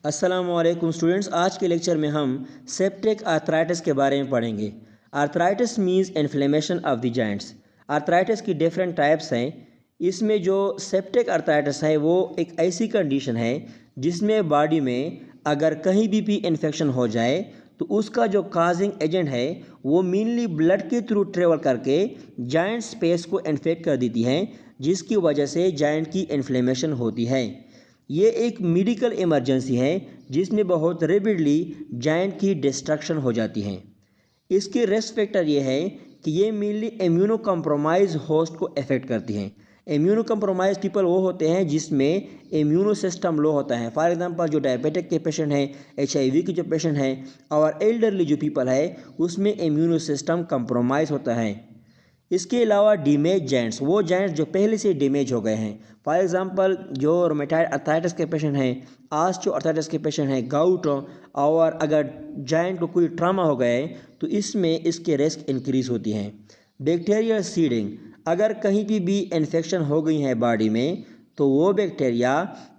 अस्सलामुअलैकुम स्टूडेंट्स, आज के लेक्चर में हम सेप्टिक आर्थराइटिस के बारे में पढ़ेंगे। Arthritis means inflammation of the joints. Arthritis की डिफरेंट टाइप्स हैं। इसमें जो सेप्टिक आर्थराइटिस है वो एक ऐसी कंडीशन है जिसमें बॉडी में अगर कहीं भी इन्फेक्शन हो जाए तो उसका जो काजिंग एजेंट है वो मेनली ब्लड के थ्रू ट्रेवल करके जॉइंट स्पेस को इन्फेक्ट कर देती है, जिसकी वजह से जॉइंट की इन्फ्लेमेशन होती है। ये एक मेडिकल इमरजेंसी है जिसमें बहुत रेपिडली जॉइंट की डिस्ट्रक्शन हो जाती है। इसके रिस्क फैक्टर ये है कि ये मेनली इम्यूनो कम्प्रोमाइज होस्ट को अफेक्ट करती हैं। इम्यूनो कम्प्रोमाइज पीपल वो होते हैं जिसमें इम्यूनो सिस्टम लो होता है। फॉर एग्जांपल जो डायबिटिक के पेशेंट हैं, HIV के जो पेशेंट हैं और एल्डरली जो पीपल है उसमें इम्यूनो सिस्टम कम्प्रोमाइज़ होता है। इसके अलावा डैमेज जॉइंट्स, वो जॉइंट्स जो पहले से डैमेज हो गए हैं। फॉर एग्जांपल जो रोमेटॉइड अर्थराइटिस के पेशेंट हैं, ऑस्टियो अर्थराइटिस के पेशेंट हैं, गाउट और अगर जॉइंट को कोई ट्रामा हो गया है तो इसमें इसके रिस्क इंक्रीज होती हैं। बैक्टीरियल सीडिंग, अगर कहीं भी इन्फेक्शन हो गई है बॉडी में तो वो बैक्टीरिया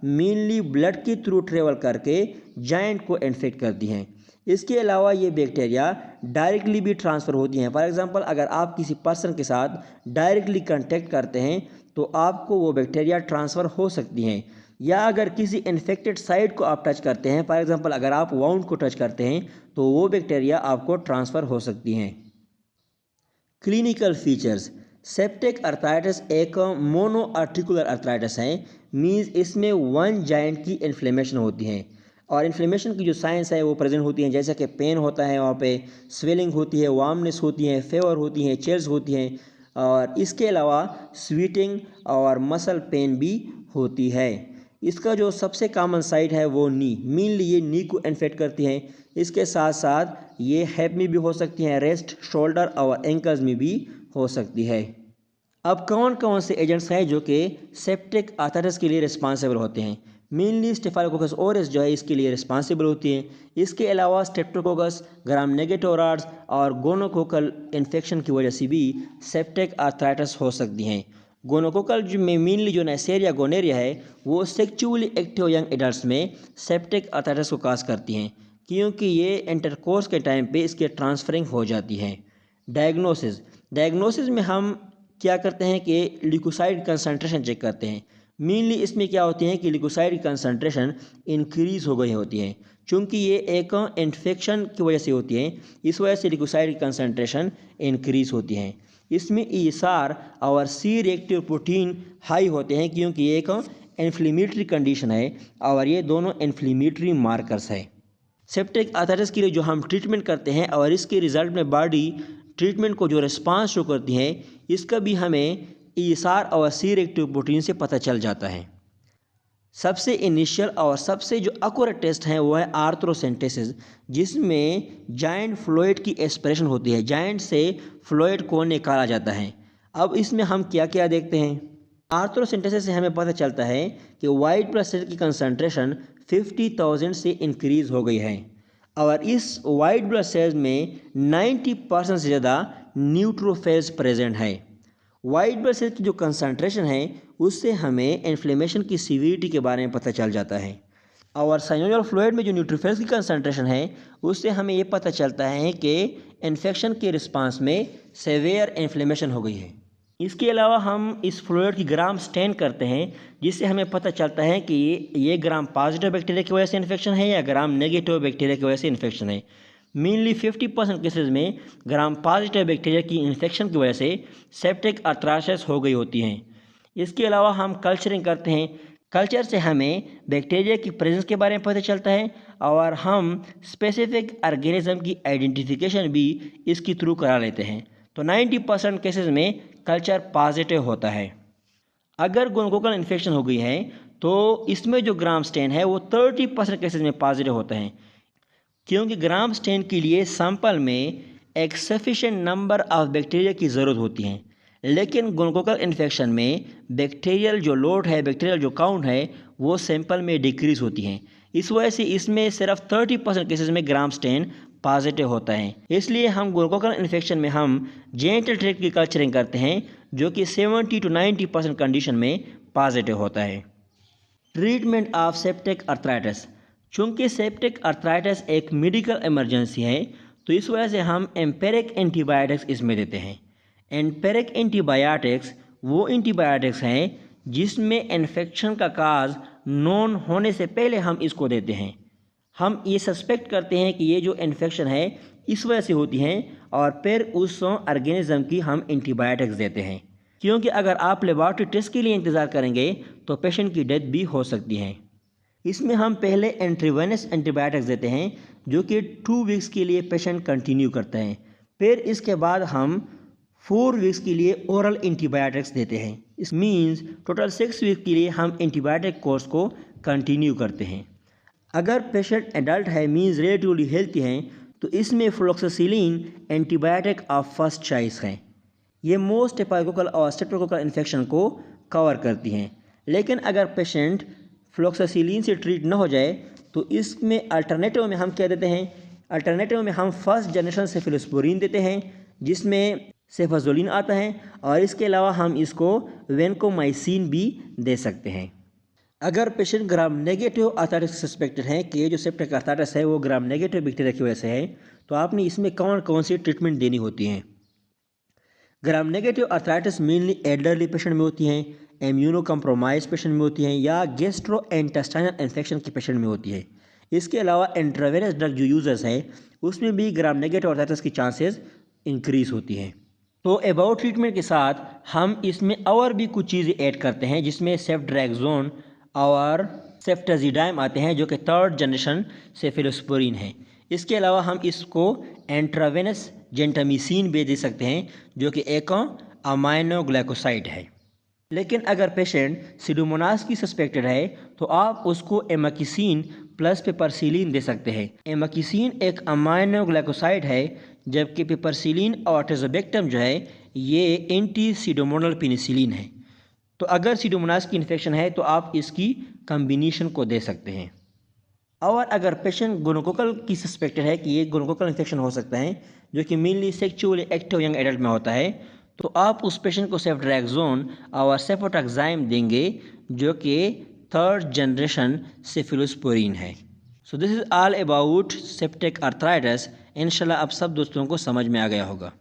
मेनली ब्लड के थ्रू ट्रेवल करके जॉइंट को इन्फेक्ट करती हैं। इसके अलावा ये बैक्टीरिया डायरेक्टली भी ट्रांसफ़र होती हैं। फॉर एग्जांपल अगर आप किसी पर्सन के साथ डायरेक्टली कांटेक्ट करते हैं तो आपको वो बैक्टीरिया ट्रांसफ़र हो सकती हैं, या अगर किसी इन्फेक्टेड साइट को आप टच करते हैं, फॉर एग्जांपल अगर आप वाउंड को टच करते हैं तो वो बैक्टीरिया आपको ट्रांसफ़र हो सकती हैं। क्लिनिकल फीचर्स, सेप्टिक अर्थराइटिस एक मोनो आर्टिकुलर अर्थराइटिस है। मीन्स इसमें वन जॉइंट की इन्फ्लेमेशन होती है और इन्फ्लेमेशन की जो साइंस है वो प्रेजेंट होती हैं, जैसे कि पेन होता है, वहाँ पे स्वेलिंग होती है, वार्मनेस होती है, फेवर होती है, चिल्स होती हैं और इसके अलावा स्वीटिंग और मसल पेन भी होती है। इसका जो सबसे कॉमन साइट है वो नी, मेनली ये नी को इन्फेक्ट करती हैं। इसके साथ साथ ये हिप में भी हो सकती हैं, रेस्ट, शोल्डर और एंकल्स में भी हो सकती है। अब कौन कौन से एजेंट्स हैं जो कि सेप्टिक आर्थराइटिस के लिए रिस्पॉन्सिबल होते हैं? मेनली स्टेफाइलोकोकस ओरिस जो है इसके लिए रिस्पॉन्सिबल होती है। इसके अलावा स्ट्रेप्टोकोकस, ग्राम नेगेटोराइड्स और गोनोकोकल इन्फेक्शन की वजह से भी सेप्टिक आर्थराइटिस हो सकती हैं। गोनोकोकल में मेनली जो नेसेरिया गोनेरिया है वो सेक्चुअली एक्टिव यंग एडल्ट में सेप्टिक आर्थराइटिस को काज करती हैं, क्योंकि ये इंटरकोर्स के टाइम पे इसके ट्रांसफरिंग हो जाती हैं। डायग्नोसिस में हम क्या करते हैं कि ल्यूकोसाइड कंसंट्रेशन चेक करते हैं। मेनली इसमें क्या होती है कि ल्यूकोसाइड कंसंट्रेशन इंक्रीज़ हो गई होती है, चूँकि ये एक इन्फेक्शन की वजह से होती है, इस वजह से ल्यूकोसाइड कंसंट्रेशन इंक्रीज़ होती है। इसमें ईएसआर और सी रिएक्टिव प्रोटीन हाई होते हैं, क्योंकि ये एक इन्फ्लेमेटरी कंडीशन है और ये दोनों इन्फ्लेमेटरी मार्कर्स है। सेप्टिक आर्थराइटिस के लिए जो हम ट्रीटमेंट करते हैं और इसके रिजल्ट में बॉडी ट्रीटमेंट को जो रिस्पांस शो करती है, इसका भी हमें ईएसआर और सी रिएक्टिव प्रोटीन से पता चल जाता है। सबसे इनिशियल और सबसे जो एक्यूरेट टेस्ट है वो है आर्थ्रोसेंटेसिस, जिसमें जॉइंट फ्लूइड की एस्पिरेशन होती है, जॉइंट से फ्लूइड को निकाला जाता है। अब इसमें हम क्या क्या देखते हैं? आर्थ्रोसेंटेसिस से हमें पता चलता है कि वाइट ब्लड सेल की कंसंट्रेशन 50,000 से इंक्रीज़ हो गई है और इस वाइट ब्लड सेल्स में 90% से ज़्यादा न्यूट्रोफिल्स प्रेजेंट है। वाइट ब्लड सेल की जो कंसंट्रेशन है उससे हमें इन्फ्लेमेशन की सीवियरिटी के बारे में पता चल जाता है और साइनोवियल फ्लूइड में जो न्यूट्रोफिल्स की कंसंट्रेशन है उससे हमें ये पता चलता है कि इन्फेक्शन के रिस्पांस में सेवियर इन्फ्लेमेशन हो गई है। इसके अलावा हम इस फ्लूइड की ग्राम स्टेन करते हैं, जिससे हमें पता चलता है कि ये ग्राम पॉजिटिव बैक्टीरिया की वजह से इन्फेक्शन है या ग्राम नेगेटिव बैक्टीरिया की वजह से इन्फेक्शन है। मेनली 50% केसेस में ग्राम पॉजिटिव बैक्टीरिया की इन्फेक्शन की वजह से सेप्टिक आर्थराइटिस हो गई होती हैं। इसके अलावा हम कल्चरिंग करते हैं। कल्चर से हमें बैक्टीरिया की प्रेजेंस के बारे में पता चलता है और हम स्पेसिफिक ऑर्गेनिज्म की आइडेंटिफिकेशन भी इसके थ्रू करा लेते हैं। तो 90% केसेस में कल्चर पॉजिटिव होता है। अगर गोनोकोकल इन्फेक्शन हो गई है तो इसमें जो ग्राम स्टेन है वो 30% केसेस में पॉजिटिव होता है, क्योंकि ग्राम स्टेन के लिए सैंपल में एक सफिशिएंट नंबर ऑफ बैक्टीरिया की ज़रूरत होती है, लेकिन गोनोकोकल इन्फेक्शन में बैक्टीरियल जो लोड है, बैक्टीरियल जो काउंट है वो सैंपल में डिक्रीज़ होती हैं। इस वजह से इसमें सिर्फ 30% केसेस में ग्राम स्टेन पॉजिटिव होता है। इसलिए हम गोनोकोकल इन्फेक्शन में हम जेनिटल ट्रैक्ट की कल्चरिंग करते हैं, जो कि 70 to 90% कंडीशन में पॉजिटिव होता है। ट्रीटमेंट ऑफ सेप्टिक आर्थराइटिस, चूँकि सेप्टिक अर्थराइटिस एक मेडिकल इमरजेंसी है, तो इस वजह से हम एम्पेरिक एंटीबायोटिक्स इसमें देते हैं। एम्पेरिक एंटीबायोटिक्स वो एंटीबायोटिक्स हैं जिसमें इन्फेक्शन का काज नोन होने से पहले हम इसको देते हैं। हम ये सस्पेक्ट करते हैं कि ये जो इन्फेक्शन है इस वजह से होती हैं और फिर उस ऑर्गेनिज्म की हम एंटीबायोटिक्स देते हैं, क्योंकि अगर आप लेबॉरेटरी टेस्ट के लिए इंतज़ार करेंगे तो पेशेंट की डेथ भी हो सकती है। इसमें हम पहले इंट्रावेनस एंटीबायोटिक्स देते हैं जो कि 2 वीक्स के लिए पेशेंट कंटिन्यू करते हैं। फिर इसके बाद हम 4 वीक्स के लिए ओरल एंटीबायोटिक्स देते हैं। इस मीन्स टोटल 6 वीक के लिए हम एंटीबायोटिक कोर्स को कंटिन्यू करते हैं। अगर पेशेंट एडल्ट है मीन्स रिलेटिवली हेल्थी हैं तो इसमें फ्लोक्सासिलिन एंटीबायोटिक ऑफ फर्स्ट चॉइस है। ये मोस्ट स्टेफाइलोकोकल और स्ट्रेप्टोकोकल इन्फेक्शन को कवर करती हैं। लेकिन अगर पेशेंट फ्लोक्सासिलिन से ट्रीट न हो जाए तो इसमें अल्टरनेटिव में हम क्या देते हैं, अल्टरनेटिव में हम फर्स्ट जनरेशन सेफलोस्पोरिन देते हैं जिसमें सेफाजोलिन आता है, और इसके अलावा हम इसको वेनकोमाइसिन भी दे सकते हैं। अगर patient gram negative arthritis suspected है कि ये जो सेप्टिक अर्थराइटिस है वो ग्राम नेगेटिव बैक्टीरिया की वजह से है, तो आपने इसमें कौन कौन सी ट्रीटमेंट देनी होती हैं। Gram negative arthritis mainly elderly patient में होती हैं, इम्यूनो कम्प्रोमाइज पेशेंट में होती हैं या गैस्ट्रो इंटेस्टाइनल इन्फेक्शन के पेशेंट में होती है। इसके अलावा इंट्रावेनस ड्रग जो यूजर्स हैं उसमें भी ग्राम नेगेटिव अर्थराइटिस की चांसेस इंक्रीज होती हैं। तो अबाउट ट्रीटमेंट के साथ हम इसमें और भी कुछ चीज़ें ऐड करते हैं जिसमें सेफ्ट्रैक्सोन और सेफ्टाजिडाइम आते हैं जो कि 3rd जनरेशन सेफलोस्पोरिन है। इसके अलावा हम इसको इंट्रावेनस जेंटामिसिन भी दे सकते हैं जो कि एक अमाइनोग्लाइकोसाइड है। लेकिन अगर पेशेंट सीडोमोनास की सस्पेक्टेड है तो आप उसको एमाकिसिन प्लस पेपरसिलिन दे सकते हैं। एमाकिसिन एक अमाइनोग्लाइकोसाइड है जबकि पेपरसिलिन और टेजोबेक्टम जो है ये एंटी सीडोमोनल पेनिसिलिन है। तो अगर सीडोमोनास की इन्फेक्शन है तो आप इसकी कम्बिनेशन को दे सकते हैं। और अगर पेशेंट गोनोकोकल की सस्पेक्टेड है कि ये गोनोकोकल इन्फेक्शन हो सकता है जो कि mainly sexually active young adult में होता है, तो आप उस पेशेंट को सेफ्ट्रैक्सोन और सेफोट्रैक्साइम देंगे जो कि 3rd जनरेशन सेफलोस्पोरिन है। So this is all about septic arthritis. इंशाल्लाह अब सब दोस्तों को समझ में आ गया होगा।